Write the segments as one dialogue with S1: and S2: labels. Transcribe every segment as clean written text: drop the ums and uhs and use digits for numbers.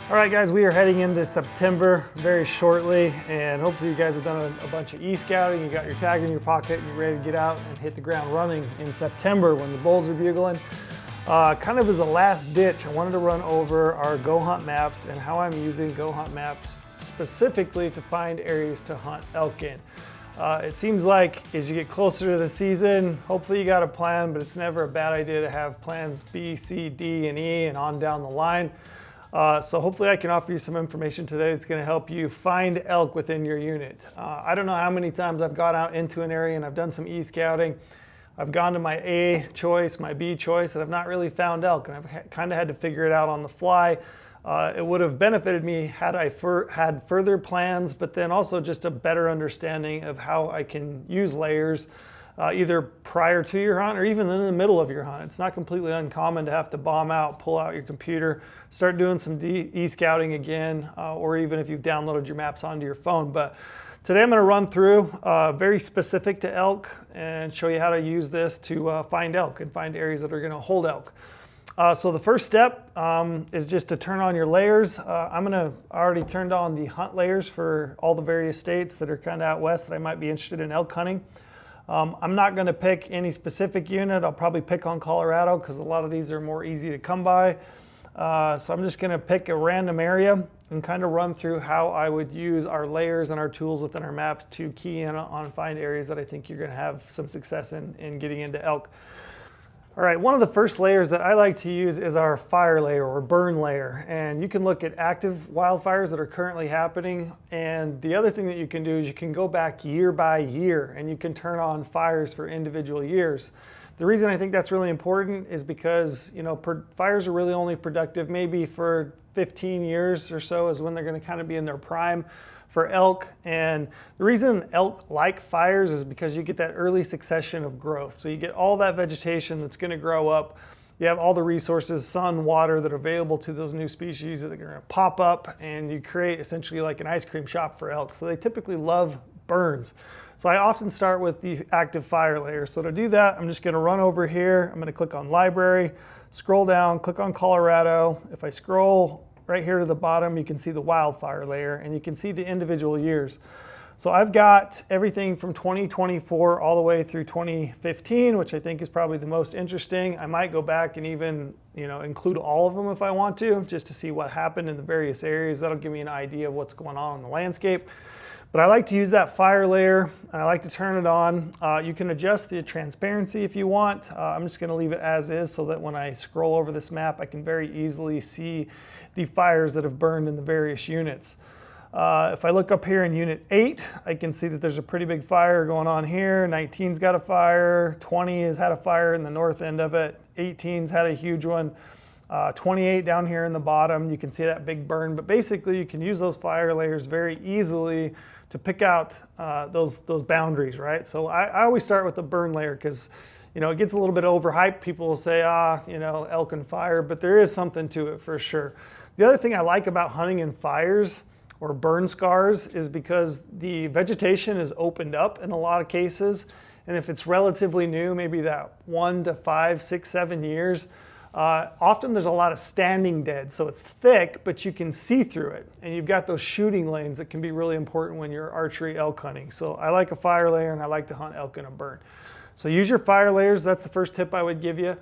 S1: All right, guys, we are heading into September very shortly, and hopefully you guys have done a bunch of e-scouting. You got your tag in your pocket and you're ready to get out and hit the ground running in September when the bulls are bugling. Kind of as a last ditch, I wanted to run over our GOHUNT Maps and how I'm using GOHUNT Maps specifically to find areas to hunt elk in. It seems like as you get closer to the season, hopefully you got a plan, but it's never a bad idea to have plans B, C, D, and E and on down the line. So hopefully I can offer you some information today that's going to help you find elk within your unit. I don't know how many times I've gone out into an area and I've done some e-scouting. I've gone to my A choice, my B choice, and I've not really found elk, and I've kind of had to figure it out on the fly. It would have benefited me had I had further plans, but then also just a better understanding of how I can use layers either prior to your hunt or even in the middle of your hunt. It's not completely uncommon to have to bomb out, pull out your computer, start doing some e-scouting again, or even if you've downloaded your maps onto your phone. But today I'm going to run through very specific to elk and show you how to use this to find elk and find areas that are going to hold elk. So the first step is just to turn on your layers. I already turned on the hunt layers for all the various states that are kind of out west that I might be interested in elk hunting. I'm not going to pick any specific unit. I'll probably pick on Colorado because a lot of these are more easy to come by. So I'm just going to pick a random area and kind of run through how I would use our layers and our tools within our maps to key in on find areas that I think you're going to have some success in getting into elk. All right, one of the first layers that I like to use is our fire layer or burn layer. And you can look at active wildfires that are currently happening. And the other thing that you can do is you can go back year by year and you can turn on fires for individual years. The reason I think that's really important is because, fires are really only productive maybe for 15 years or so is when they're going to kind of be in their prime for elk. And the reason elk like fires is because you get that early succession of growth. So you get all that vegetation that's going to grow up. You have all the resources, sun, water that are available to those new species that are going to pop up, and you create essentially like an ice cream shop for elk. So they typically love burns. So I often start with the active fire layer. So to do that, I'm just going to run over here. I'm going to click on library, scroll down, click on Colorado. If I scroll right here to the bottom, you can see the wildfire layer and you can see the individual years. So I've got everything from 2024 all the way through 2015, which I think is probably the most interesting. I might go back and even, include all of them if I want to, just to see what happened in the various areas. That'll give me an idea of what's going on in the landscape. But I like to use that fire layer and I like to turn it on. You can adjust the transparency if you want. I'm just going to leave it as is so that when I scroll over this map, I can very easily see the fires that have burned in the various units. If I look up here in Unit 8, I can see that there's a pretty big fire going on here. 19's got a fire, 20 has had a fire in the north end of it, 18's had a huge one. 28 down here in the bottom, you can see that big burn. But basically, you can use those fire layers very easily to pick out those boundaries, right? So I always start with the burn layer because, it gets a little bit overhyped. People will say, elk and fire, but there is something to it for sure. The other thing I like about hunting in fires or burn scars is because the vegetation is opened up in a lot of cases. And if it's relatively new, maybe that 1 to 5, 6, 7 years, often there's a lot of standing dead. So it's thick, but you can see through it. And you've got those shooting lanes that can be really important when you're archery elk hunting. So I like a fire layer and I like to hunt elk in a burn. So use your fire layers. That's the first tip I would give you.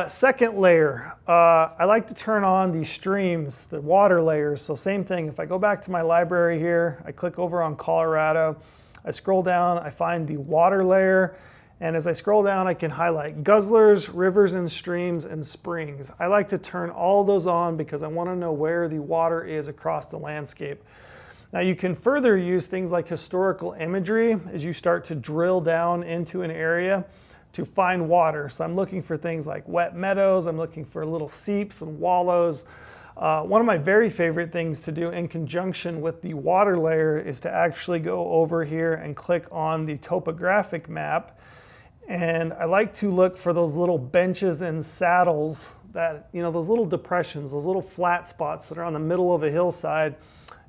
S1: Second layer, I like to turn on the streams, the water layers. So same thing, if I go back to my library here, I click over on Colorado, I scroll down, I find the water layer. And as I scroll down, I can highlight guzzlers, rivers and streams, and springs. I like to turn all those on because I want to know where the water is across the landscape. Now you can further use things like historical imagery as you start to drill down into an area to find water. So I'm looking for things like wet meadows, I'm looking for little seeps and wallows. One of my very favorite things to do in conjunction with the water layer is to actually go over here and click on the topographic map. And I like to look for those little benches and saddles that, those little depressions, those little flat spots that are on the middle of a hillside.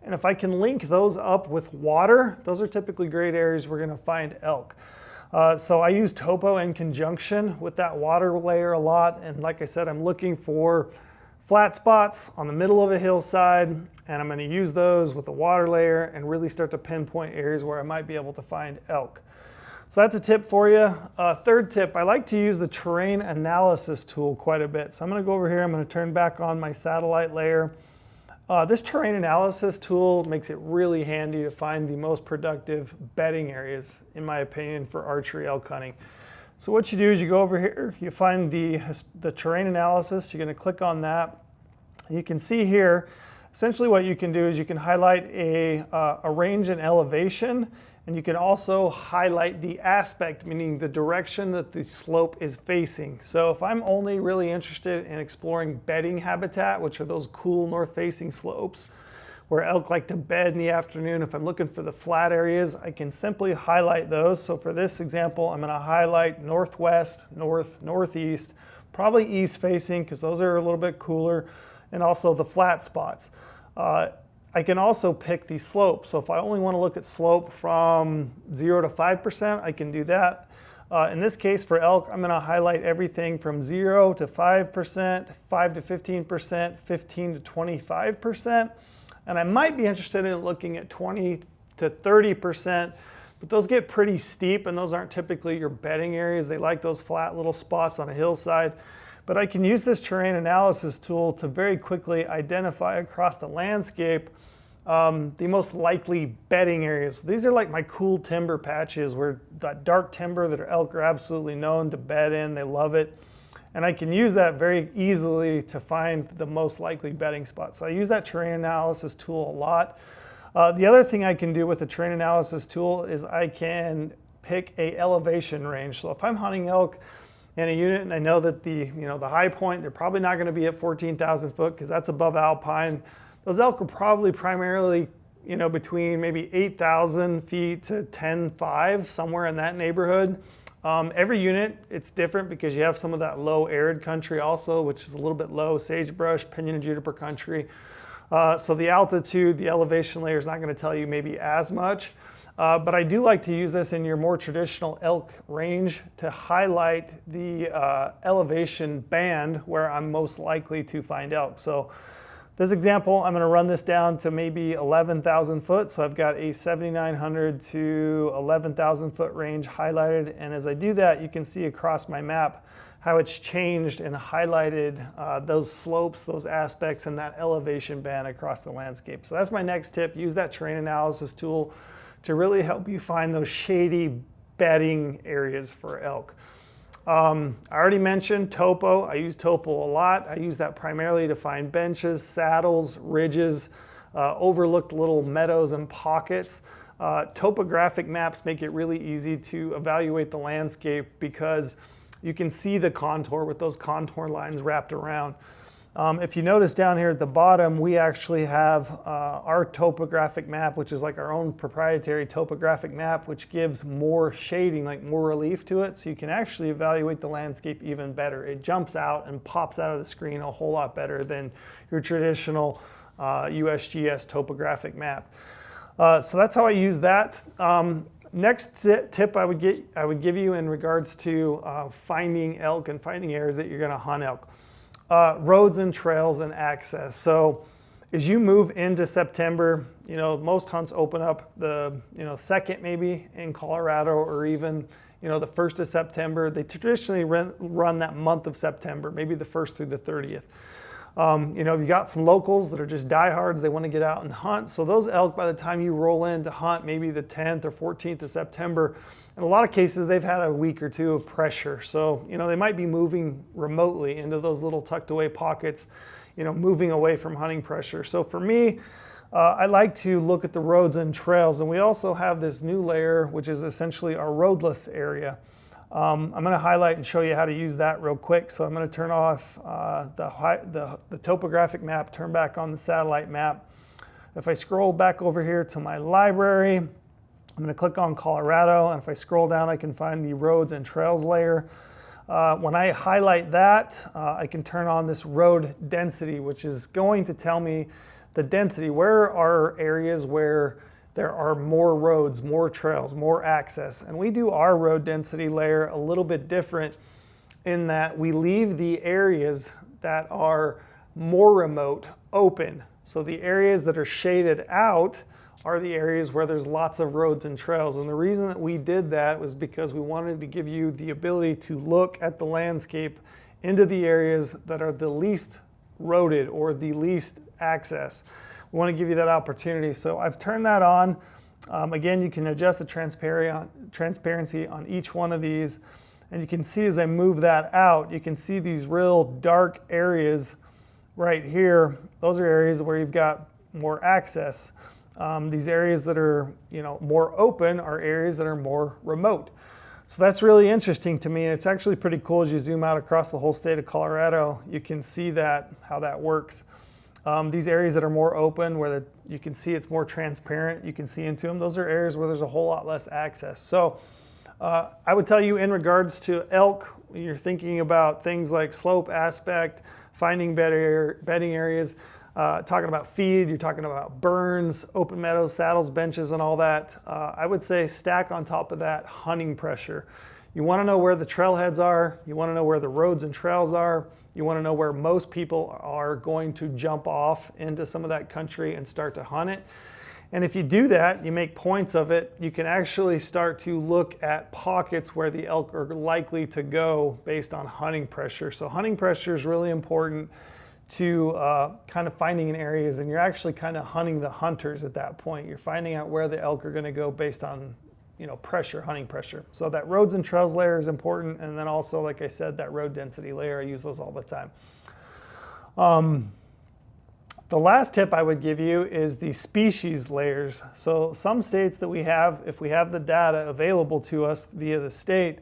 S1: And if I can link those up with water, those are typically great areas we're going to find elk. So I use topo in conjunction with that water layer a lot. And like I said, I'm looking for flat spots on the middle of a hillside, and I'm going to use those with a water layer and really start to pinpoint areas where I might be able to find elk. So that's a tip for you. Third tip, I like to use the terrain analysis tool quite a bit. So I'm going to go over here, I'm going to turn back on my satellite layer. This terrain analysis tool makes it really handy to find the most productive bedding areas, in my opinion, for archery elk hunting. So what you do is you go over here, you find the terrain analysis, you're going to click on that. You can see here, essentially what you can do is you can highlight a range and elevation, and you can also highlight the aspect, meaning the direction that the slope is facing. So if I'm only really interested in exploring bedding habitat, which are those cool north-facing slopes where elk like to bed in the afternoon, if I'm looking for the flat areas, I can simply highlight those. So for this example, I'm going to highlight northwest, north, northeast, probably east facing because those are a little bit cooler, and also the flat spots. I can also pick the slope. So if I only want to look at slope from 0 to 5%, I can do that. In this case for elk, I'm going to highlight everything from 0 to 5%, 5 to 15%, 15 to 25%. And I might be interested in looking at 20 to 30%, but those get pretty steep and those aren't typically your bedding areas. They like those flat little spots on a hillside. But I can use this terrain analysis tool to very quickly identify across the landscape the most likely bedding areas. These are like my cool timber patches where that dark timber that elk are absolutely known to bed in. They love it. And I can use that very easily to find the most likely bedding spots. So I use that terrain analysis tool a lot. The other thing I can do with the terrain analysis tool is I can pick a elevation range. So if I'm hunting elk in a unit and I know that the high point, they're probably not going to be at 14,000 foot because that's above alpine. Those elk are probably primarily between maybe 8,000 feet to 10,500, somewhere in that neighborhood. Every unit, it's different because you have some of that low arid country also, which is a little bit low, sagebrush, pinyon and juniper country. So the altitude, the elevation layer is not going to tell you maybe as much. But I do like to use this in your more traditional elk range to highlight the elevation band where I'm most likely to find elk. So this example, I'm going to run this down to maybe 11,000 foot. So I've got a 7,900 to 11,000 foot range highlighted. And as I do that, you can see across my map how it's changed and highlighted those slopes, those aspects, and that elevation band across the landscape. So that's my next tip. Use that terrain analysis tool to really help you find those shady bedding areas for elk. I already mentioned topo. I use topo a lot. I use that primarily to find benches, saddles, ridges, overlooked little meadows and pockets. Topographic maps make it really easy to evaluate the landscape because you can see the contour with those contour lines wrapped around. If you notice down here at the bottom, we actually have our topographic map, which is like our own proprietary topographic map, which gives more shading, like more relief to it. So you can actually evaluate the landscape even better. It jumps out and pops out of the screen a whole lot better than your traditional USGS topographic map. So that's how I use that. Next tip I would give you in regards to finding elk and finding areas that you're going to hunt elk. Roads and trails and access. So as you move into September, most hunts open up the, second maybe in Colorado, or even, the 1st of September. They traditionally run that month of September, maybe the 1st through the 30th. You got some locals that are just diehards. They want to get out and hunt. So those elk, by the time you roll in to hunt maybe the 10th or 14th of September, in a lot of cases, they've had a week or two of pressure. So, they might be moving remotely into those little tucked away pockets, moving away from hunting pressure. So for me, I like to look at the roads and trails. And we also have this new layer, which is essentially our roadless area. I'm going to highlight and show you how to use that real quick. So I'm going to turn off the topographic map, turn back on the satellite map. If I scroll back over here to my library, I'm going to click on Colorado, and if I scroll down, I can find the roads and trails layer. When I highlight that, I can turn on this road density, which is going to tell me the density. Where are areas where there are more roads, more trails, more access? And we do our road density layer a little bit different in that we leave the areas that are more remote, open. So the areas that are shaded out are the areas where there's lots of roads and trails. And the reason that we did that was because we wanted to give you the ability to look at the landscape into the areas that are the least roaded or the least access. We want to give you that opportunity. So I've turned that on. Again, you can adjust the transparency on each one of these. And you can see as I move that out, you can see these real dark areas right here. Those are areas where you've got more access. These areas that are, more open are areas that are more remote. So that's really interesting to me, and it's actually pretty cool as you zoom out across the whole state of Colorado. You can see how that works. These areas that are more open, where you can see it's more transparent, you can see into them, those are areas where there's a whole lot less access. So I would tell you, in regards to elk, when you're thinking about things like slope aspect, finding bedding areas, talking about feed, you're talking about burns, open meadows, saddles, benches, and all that. I would say stack on top of that hunting pressure. You want to know where the trailheads are. You want to know where the roads and trails are. You want to know where most people are going to jump off into some of that country and start to hunt it. And if you do that, you make points of it, you can actually start to look at pockets where the elk are likely to go based on hunting pressure. So hunting pressure is really important to kind of finding in areas, and you're actually kind of hunting the hunters at that point. You're finding out where the elk are going to go based on, pressure, hunting pressure. So that roads and trails layer is important, and then also, like I said, that road density layer, I use those all the time. The last tip I would give you is the species layers. So some states that we have, if we have the data available to us via the state,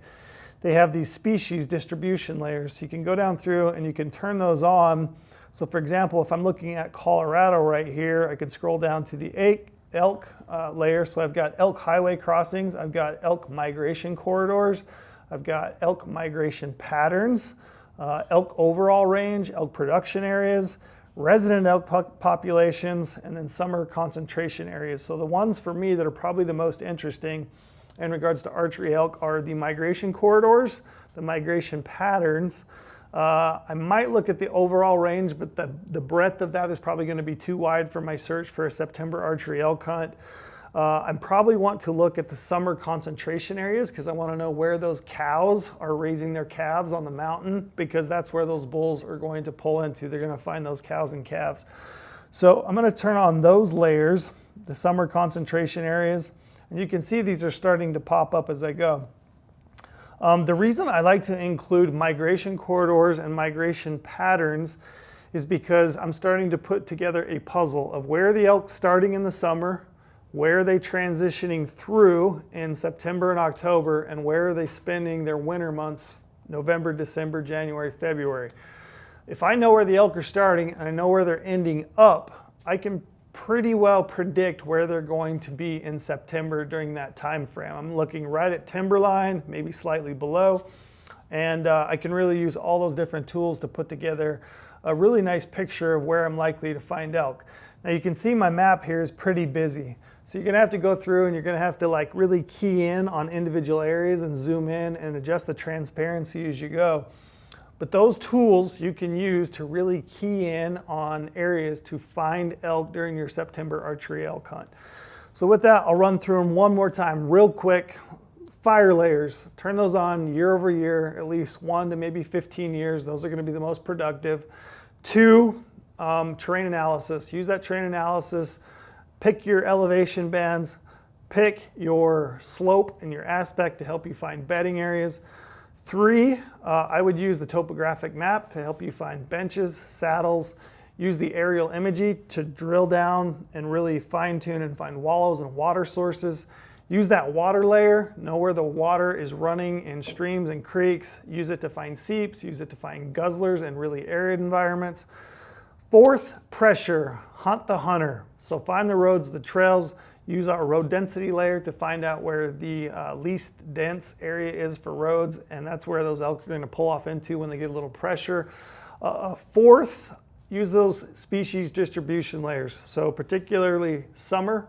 S1: they have these species distribution layers. So you can go down through and you can turn those on. So for example, if I'm looking at Colorado right here, I could scroll down to the elk layer. So I've got elk highway crossings, I've got elk migration corridors, I've got elk migration patterns, elk overall range, elk production areas, resident elk populations, and then summer concentration areas. So the ones for me that are probably the most interesting in regards to archery elk are the migration corridors, the migration patterns. I might look at the overall range, but the breadth of that is probably going to be too wide for my search for a September archery elk hunt. I probably want to look at the summer concentration areas because I want to know where those cows are raising their calves on the mountain, because that's where those bulls are going to pull into. They're going to find those cows and calves. So I'm going to turn on those layers, the summer concentration areas, and you can see these are starting to pop up as I go. The reason I like to include migration corridors and migration patterns is because I'm starting to put together a puzzle of where the elk starting in the summer, where are they transitioning through in September and October, and where are they spending their winter months, November, December, January, February. If I know where the elk are starting and I know where they're ending up, I can pretty well predict where they're going to be in September during that time frame. I'm looking right at timberline, maybe slightly below, and I can really use all those different tools to put together a really nice picture of where I'm likely to find elk. Now you can see my map here is pretty busy. So you're gonna have to go through and you're gonna have to really key in on individual areas and zoom in and adjust the transparency as you go. But those tools you can use to really key in on areas to find elk during your September archery elk hunt. So with that, I'll run through them one more time real quick. Fire layers, turn those on year over year, at least 1 to maybe 15 years. Those are going to be the most productive. 2, terrain analysis. Use that terrain analysis. Pick your elevation bands. Pick your slope and your aspect to help you find bedding areas. 3, I would use the topographic map to help you find benches, saddles. Use the aerial imagery to drill down and really fine tune and find wallows and water sources. Use that water layer, know where the water is running in streams and creeks. Use it to find seeps, use it to find guzzlers in really arid environments. 4th, pressure, hunt the hunter. So find the roads, the trails. Use our road density layer to find out where the least dense area is for roads, and that's where those elk are going to pull off into when they get a little pressure. 4th, use those species distribution layers. So particularly summer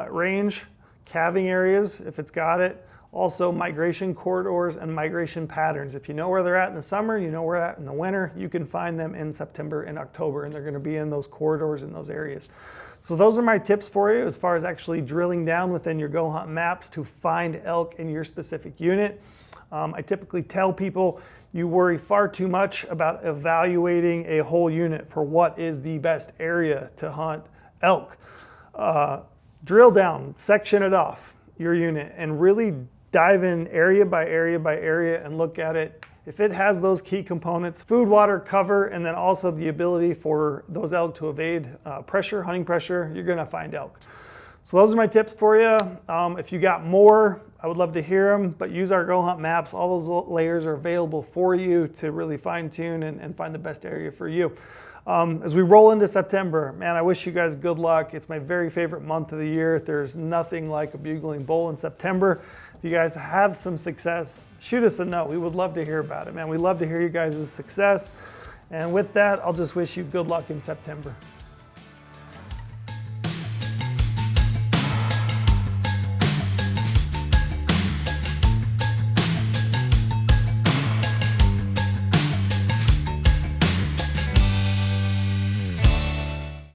S1: range, calving areas, if it's got it, Also migration corridors and migration patterns. If you know where they're at in the summer, you know where they're at in the winter, you can find them in September and October, and they're going to be in those corridors in those areas. So those are my tips for you as far as actually drilling down within your GOHUNT maps to find elk in your specific unit. I typically tell people you worry far too much about evaluating a whole unit for what is the best area to hunt elk. Drill down, section it off, your unit, and really dive in area by area by area and look at it. If it has those key components, food, water, cover, and then also the ability for those elk to evade pressure, hunting pressure, you're gonna find elk. So those are my tips for you. If you got more, I would love to hear them, but use our GOHUNT maps. All those layers are available for you to really fine tune and find the best area for you. As we roll into September, man, I wish you guys good luck. It's my very favorite month of the year. There's nothing like a bugling bull in September. If you guys have some success, shoot us a note. We would love to hear about it, man. We love to hear you guys' success. And with that, I'll just wish you good luck in September.